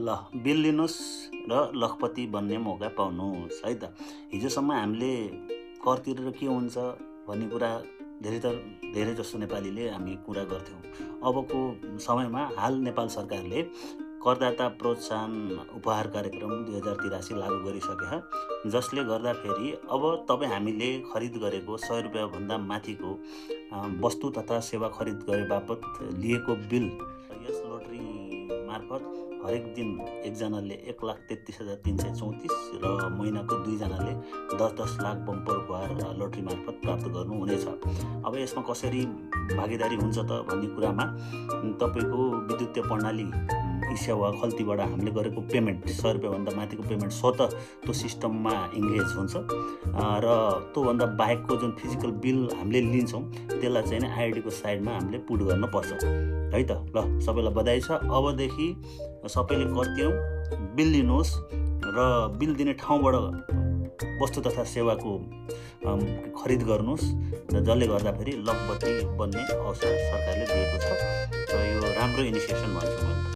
ल बिल लिनुहोस् र लखपति बन्ने मौका पाउनुहोस् है त। हिजोसम्म हामीले कर तिरेर के हुन्छ भन्ने कुरा धेरै जसो नेपालीले हामी कुरा गर्थ्यौँ। अबको समयमा हाल नेपाल सरकारले करदाता प्रोत्साहन उपहार कार्यक्रम 2083 लागू गरिसक्यो, जसले गर्दाखेरि अब तपाईँ हामीले खरिद गरेको 100 रुपियाँभन्दा माथिको वस्तु तथा सेवा खरिद गरे बापत लिएको बिल यस लोटरी मार्फत हरेक दिन एकजनाले 1,33,334 र महिनाको 2 जनाले 10-10 लाख बम्पर उपहार लोटरी मार्फत प्राप्त गर्नुहुनेछ। अब यसमा कसरी भागीदारी हुन्छ त भन्ने कुरामा तपाईँको विद्युतीय प्रणाली सेवा खल्तीबाट हामीले गरेको पेमेन्ट 100 रुपियाँभन्दा माथिको पेमेन्ट स्वतः त्यो सिस्टममा इङ्गेज हुन्छ र त्योभन्दा बाहेकको जुन फिजिकल बिल हामीले लिन्छौँ त्यसलाई चाहिँ आइआरडीको साइडमा हामीले पुट गर्नुपर्छ है त। ल सबैलाई बधाई छ। अबदेखि सबैले कर तिरौँ, बिल लिनुहोस् र बिल दिने ठाउँबाट वस्तु तथा सेवाको खरिद गर्नुहोस् र जसले गर्दाखेरि लखपति बन्ने अवसर सरकारले दिएको छ र यो राम्रो इनिसिएसन भन्छु म।